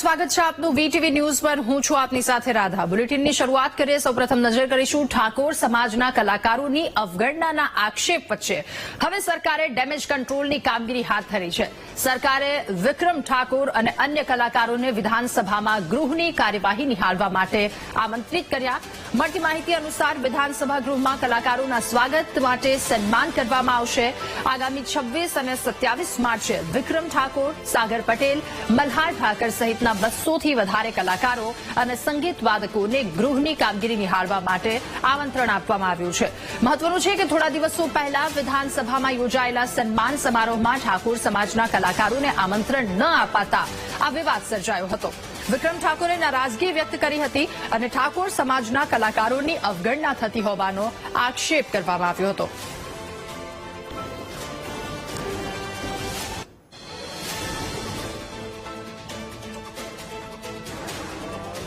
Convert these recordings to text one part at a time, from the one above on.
સ્વાગત છે આપનું વીટીવી ન્યૂઝ પર। હું છું આપની સાથે રાધા। બુલેટિનની શરૂઆત કરીએ। સૌપ્રથમ નજર કરીશું ઠાકોર સમાજના કલાકારોની અવગણનાના આક્ષેપ વચ્ચે હવે સરકારે ડેમેજ કંટ્રોલની કામગીરી હાથ ધરી છે। સરકારે વિક્રમ ઠાકોર અને અન્ય કલાકારોને વિધાનસભામાં ગૃહની કાર્યવાહી નિહાળવા માટે આમંત્રિત કર્યા। મળતી માહિતી અનુસાર વિધાનસભા ગૃહમાં કલાકારોના સ્વાગત માટે સન્માન કરવામાં આવશે। આગામી 26 અને 27 માર્ચે વિક્રમ ઠાકોર, સાગર પટેલ, મલ્હાર ઠાકર સહિતના 200થી વધારે કલાકારો અને સંગીત વાદકોને ગૃહની કામગીરી નિહાળવા માટે આમંત્રણ આપવામાં આવ્યું છે। મહત્વનું છે કે થોડા દિવસો પહેલા વિધાનસભામાં યોજાયેલા સન્માન સમારોહમાં ઠાકોર સમાજના કલાકારોને આમંત્રણ ન અપાતા આ વિવાદ સર્જાયો હતો। વિક્રમ ઠાકોરે નારાજગી વ્યક્ત કરી હતી અને ઠાકોર સમાજના કલાકારોની અવગણના થતી હોવાનો આક્ષેપ કરવામાં આવ્યો હતો।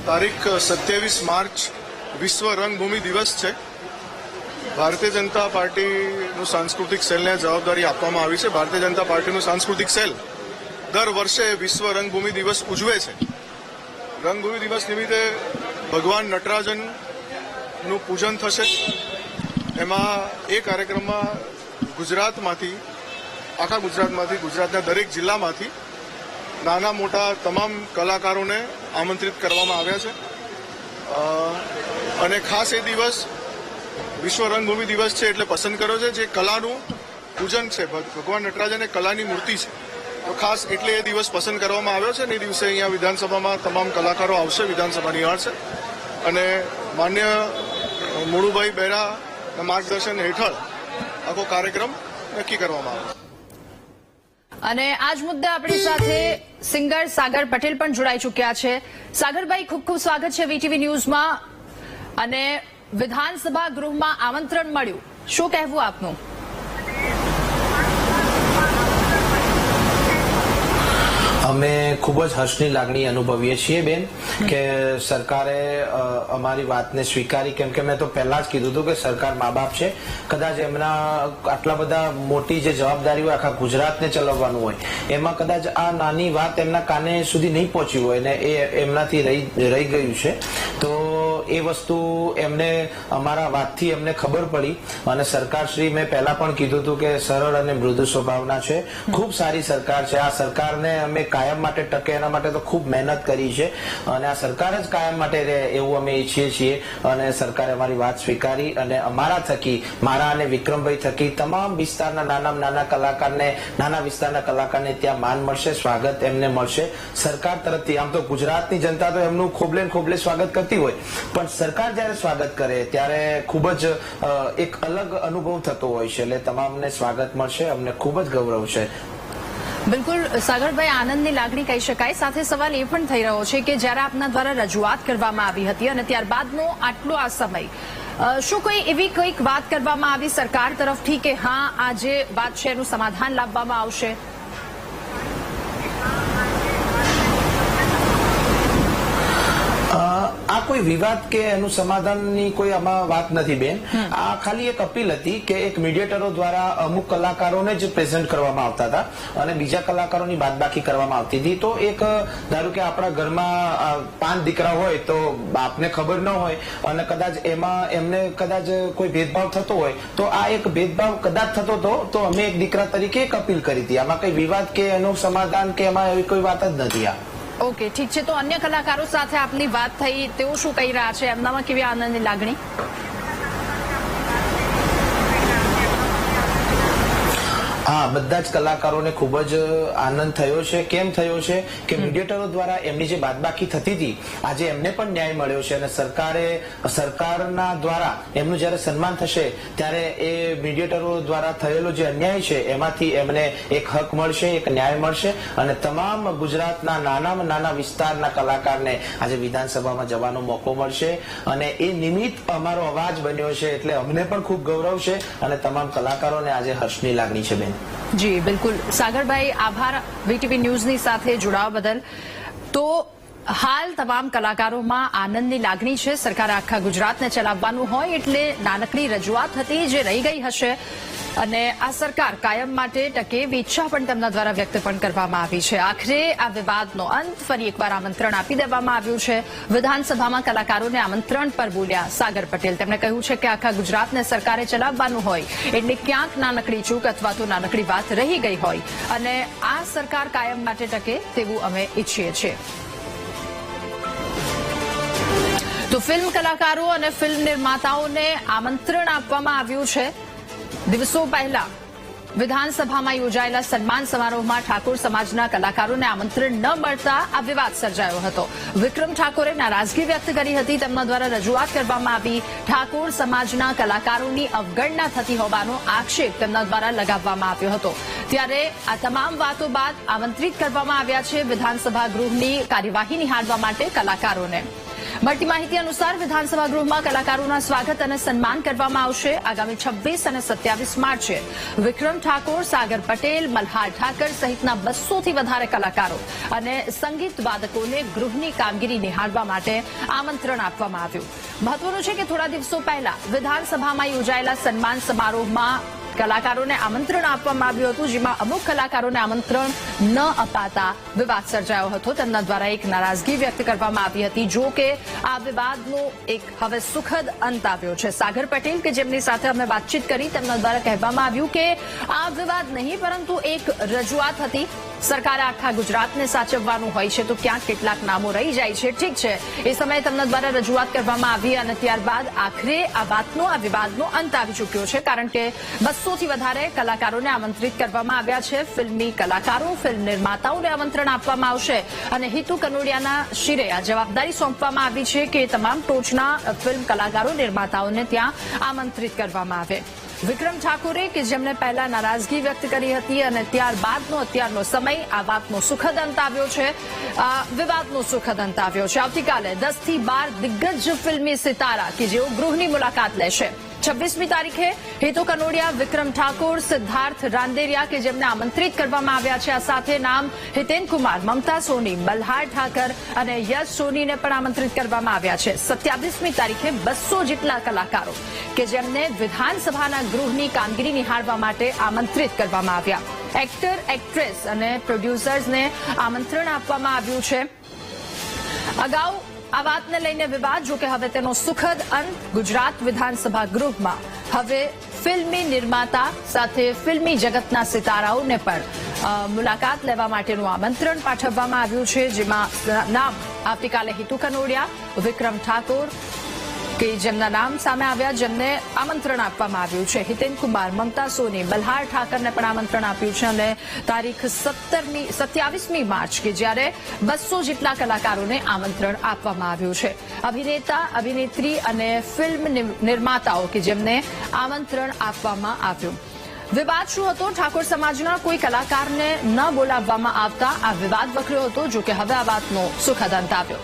તારીખ 27 માર્ચ વિશ્વ રંગભૂમિ દિવસ છે। ભારતીય જનતા પાર્ટીનું સાંસ્કૃતિક સેલને જવાબદારી આપવામાં આવી છે। ભારતીય જનતા પાર્ટીનું સાંસ્કૃતિક સેલ દર વર્ષે વિશ્વ રંગભૂમિ દિવસ ઉજવે છે। રંગભૂમિ દિવસ નિમિત્તે ભગવાન નટરાજનનું પૂજન થશે। એમાં એ કાર્યક્રમમાં ગુજરાતમાંથી, આખા ગુજરાતમાંથી, ગુજરાતના દરેક જિલ્લામાંથી નાના મોટા તમામ કલાકારોને આમંત્રિત કરવામાં આવ્યા છે અને ખાસ એ દિવસ વિશ્વ રંગભૂમિ દિવસ છે એટલે પસંદ કર્યો છે। જે કલાનું પૂજન છે, ભગવાન નટરાજન એ કલાની મૂર્તિ છે, તો ખાસ એટલે એ દિવસ પસંદ કરવામાં આવ્યો છે અને એ દિવસે અહીંયા વિધાનસભામાં તમામ કલાકારો આવશે, વિધાનસભા નિહાળશે અને માન્ય મુળુભાઈ બહેરાના માર્ગદર્શન હેઠળ આખો કાર્યક્રમ નક્કી કરવામાં આવ્યો છે। અને આજ મુદ્દે આપણી સાથે સિંગર સાગર પટેલ પણ જોડાઈ ચૂક્યા છે। સાગરભાઈ, ખૂબ ખૂબ સ્વાગત છે વીટીવી ન્યૂઝમાં। અને વિધાનસભા ગૃહમાં આમંત્રણ મળ્યું, શું કહેવું આપનું? અમે ખૂબ જ હર્ષની લાગણી અનુભવીએ છીએ બેન કે સરકારે અમારી વાતને સ્વીકારી, કેમ કે મેં તો પહેલા જ કીધું હતું કે સરકાર મા બાપ છે। કદાચ એમના આટલા બધા મોટી જે જવાબદારી હોય, આખા ગુજરાતને ચલાવવાનું હોય, એમાં કદાચ આ નાની વાત એમના કાને સુધી નહીં પહોંચી હોય ને એ એમનાથી રહી ગયું છે, તો એ વસ્તુ એમને અમારા વાતથી એમને ખબર પડી અને સરકારશ્રી, મેં પહેલા પણ કીધું હતું કે સરળ અને મૃદુ સ્વભાવના છે, ખૂબ સારી સરકાર છે। આ સરકારને અમે કાયમ માટે ટકે એના માટે તો ખૂબ મહેનત કરી છે અને આ સરકાર જ કાયમ માટે રહે એવું અમે ઈચ્છીએ છીએ અને સરકારે અમારી વાત સ્વીકારી અને અમારા થકી, મારા અને વિક્રમભાઈ થકી તમામ વિસ્તારના નાના કલાકારને, નાના વિસ્તારના કલાકારને ત્યાં માન મળશે, સ્વાગત એમને મળશે સરકાર તરફથી। આમ તો ગુજરાતની જનતા તો એમનું ખોબલે સ્વાગત કરતી હોય, પણ સરકાર જયારે સ્વાગત કરે ત્યારે ખૂબ જ એક અલગ અનુભવ થતો હોય છે, એટલે તમામને સ્વાગત મળશે, અમને ખૂબ જ ગૌરવ છે। બિલકુલ સાગરભાઈ, આનંદની લાગણી કહી શકાય। સાથે સવાલ એ પણ થઈ રહ્યો છે કે જ્યારે આપના દ્વારા રજૂઆત કરવામાં આવી હતી અને ત્યારબાદનો આટલો આ સમય, શું કોઈ એવી કોઈક વાત કરવામાં આવી સરકાર તરફથી કે હા આ જે વાત છે એનું સમાધાન લાવવામાં આવશે? આ કોઈ વિવાદ કે એનું સમાધાનની કોઈ આમાં વાત નથી બેન। આ ખાલી એક અપીલ હતી કે એક મીડિયેટરો દ્વારા અમુક કલાકારોને જ પ્રેઝન્ટ કરવામાં આવતા હતા અને બીજા કલાકારોની બાદબાકી કરવામાં આવતી હતી। તો એક ધારો કે આપણા ઘરમાં 5 દીકરા હોય તો બાપને ખબર ન હોય અને કદાચ એમાં એમને કદાચ કોઈ ભેદભાવ થતો હોય તો આ એક ભેદભાવ કદાચ થતો હતો, તો અમે એક દીકરા તરીકે એક અપીલ કરી હતી। આમાં કઈ વિવાદ કે એનું સમાધાન કે એમાં એવી કોઈ વાત જ નથી। આ ઓકે, ઠીક છે। તો અન્ય કલાકારો સાથે આપની વાત થઈ, તેઓ શું કહી રહ્યા છે? એમનામાં કેવી આનંદની લાગણી? હા, બધા જ કલાકારોને ખૂબ જ આનંદ થયો છે। કેમ થયો છે કે મીડિયેટરો દ્વારા એમની જે બાદબાકી થતી હતી, આજે એમને પણ ન્યાય મળ્યો છે અને સરકારના દ્વારા એમનું જયારે સન્માન થશે ત્યારે એ મીડિયેટરો દ્વારા થયેલો જે અન્યાય છે એમાંથી એમને એક હક મળશે, એક ન્યાય મળશે અને તમામ ગુજરાતના નાનામાં નાના વિસ્તારના કલાકારને આજે વિધાનસભામાં જવાનો મોકો મળશે અને એ નિમિત્ત અમારો અવાજ બન્યો છે, એટલે અમને પણ ખૂબ ગૌરવ છે અને તમામ કલાકારોને આજે હર્ષની લાગણી છે બેન। જી બિલકુલ સાગરભાઈ, આભાર વીટીવી ન્યૂઝની સાથે જોડાવા બદલ। તો હાલ તમામ કલાકારોમાં આનંદની લાગણી છે। સરકાર આખા ગુજરાતને ચલાવવાનું હોય એટલે નાનકડી રજૂઆત હતી જે રહી ગઈ હશે અને આ સરકાર કાયમ માટે ટકે એવી ઈચ્છા પણ તેમના દ્વારા વ્યક્ત પણ કરવામાં આવી છે. આખરે આ વિવાદનો અંત ફરી એકવાર આમંત્રણ આપી દેવામાં આવ્યું છે. વિધાનસભામાં કલાકારોને આમંત્રણ પર બોલ્યા સાગર પટેલ. તેમણે કહ્યું છે કે આખા ગુજરાતને સરકારે ચલાવવાનું હોય એટલે ક્યાંક નાનકડી ચૂક અથવા તો નાનકડી વાત રહી ગઈ હોય અને આ સરકાર કાયમ માટે ટકે તેવું અમે ઈચ્છીએ છીએ. તો ફિલ્મ કલાકારો અને ફિલ્મ નિર્માતાઓને આમંત્રણ આપવામાં આવ્યું છે. દિવસો પહેલા વિધાનસભામાં યોજાયેલા સન્માન સમારોહમાં ઠાકોર સમાજના કલાકારોને આમંત્રણ ન મળતા આ વિવાદ સર્જાયો હતો. વિક્રમ ઠાકોરે નારાજગી વ્યક્ત કરી હતી. તેમના દ્વારા રજૂઆત કરવામાં આવી. ઠાકોર સમાજના કલાકારોની અવગણના થતી હોવાનો આક્ષેપ તેમના દ્વારા લગાવવામાં આવ્યો હતો. ત્યારે આ તમામ વાતો બાદ આમંત્રિત કરવામાં આવ્યા છે વિધાનસભા ગૃહની કાર્યવાહી નિહાળવા માટે કલાકારોને. મળતી માહિતી અનુસાર વિધાનસભા ગૃહમાં કલાકારોના સ્વાગત અને સન્માન કરવામાં આવશે. આગામી 26 અને 27 માર્ચે વિક્રમ ઠાકોર, સાગર પટેલ, મલ્હાર ઠાકર સહિતના 200થી વધારે કલાકારો અને સંગીત વાદકોને ગૃહની કામગીરી નિહાળવા માટે આમંત્રણ આપવામાં આવ્યું. મહત્વનું છે કે થોડા દિવસો પહેલા વિધાનસભામાં યોજાયેલા સન્માન સમારોહમાં કલાકારોને આમંત્રણ આપવામાં આવ્યું હતું, જેમાં અમુક કલાકારોને આમંત્રણ ન અપાતા વિવાદ સર્જાયો હતો. તેમના દ્વારા એક નારાજગી વ્યક્ત કરવામાં આવી હતી. જો કે આ વિવાદનો એક હવે સુખદ અંત આવ્યો છે. સાગર પટેલ કે જેમની સાથે અમે વાતચીત કરી તેમના દ્વારા કહેવામાં આવ્યું કે આ વિવાદ નહીં પરંતુ એક રજૂઆત હતી. સરકારે આખા ગુજરાતને સાચવવાનું હોય છે તો ક્યાંક કેટલાક નામો રહી જાય છે. ઠીક છે, એ સમયે તેમના દ્વારા રજૂઆત કરવામાં આવી અને ત્યારબાદ આખરે આ વિવાદનો અંત આવી ચૂક્યો છે. કારણ કે 200થી વધારે કલાકારોને આમંત્રિત કરવામાં આવ્યા છે. ફિલ્મી કલાકારો, ફિલ્મ નિર્માતાઓને આમંત્રણ આપવામાં આવશે અને હિતુ કનોડિયાના શિરે આ જવાબદારી સોંપવામાં આવી છે કે તમામ ટોચના ફિલ્મ કલાકારો, નિર્માતાઓને ત્યાં આમંત્રિત કરવામાં આવે. વિક્રમ ઠાકોરે કે જેમણે પહેલા નારાજગી વ્યક્ત કરી હતી અને ત્યારબાદનો અત્યારનો સમય આ વાતનો સુખદ અંત આવ્યો છે, આ વિવાદનો સુખદ અંત આવ્યો છે. આવતીકાલે 10થી 12 દિગ્ગજ ફિલ્મી સિતારા કે જેઓ ગૃહની મુલાકાત લેશે. 26મી તારીખે હિતુ કનોડિયા, વિક્રમ ઠાકોર, સિદ્ધાર્થ રાંદેરિયા કે જેમને આમંત્રિત કરવામાં આવ્યા છે. આ સાથે નામ હિતેન કુમાર, મમતા સોની, મલ્હાર ઠાકર અને યશ સોનીને પણ આમંત્રિત કરવામાં આવ્યા છે. 27મી તારીખે 200 જેટલા કલાકારો કે જેમને વિધાનસભાના ગૃહની કામગીરી નિહાળવા માટે આમંત્રિત કરવામાં આવ્યા. એક્ટર, એક્ટ્રેસ અને પ્રોડ્યુસર્સને આમંત્રણ આપવામાં આવ્યું છે. અગાઉ આ વાતને લઈને વિવાદ, જો કે હવે તેનો સુખદ અંત. ગુજરાત વિધાનસભા ગૃહમાં હવે ફિલ્મી નિર્માતા સાથે ફિલ્મી જગતના સિતારાઓને પણ મુલાકાત લેવા માટેનું આમંત્રણ પાઠવવામાં આવ્યું છે, જેમાં નામ આવતીકાલે હિતુ કનોડિયા, વિક્રમ ઠાકોર કે જેમના નામ સામે આવ્યા, જેમને આમંત્રણ આપવામાં આવ્યું છે. હિતેન કુમાર, મમતા સોની, મલ્હાર ઠાકરને પણ આમંત્રણ આપ્યું છે અને તારીખ 27મી માર્ચ કે જ્યારે 200 જેટલા કલાકારોને આમંત્રણ આપવામાં આવ્યું છે. અભિનેતા, અભિનેત્રી અને ફિલ્મ નિર્માતાઓ કે જેમને આમંત્રણ આપવામાં આવ્યું. વિવાદ શું હતો? ઠાકોર સમાજના કોઈ કલાકારને ન બોલાવવામાં આવતા આ વિવાદ વકર્યો હતો. જો કે હવે આ વાતનો સુખદ અંત આવ્યો.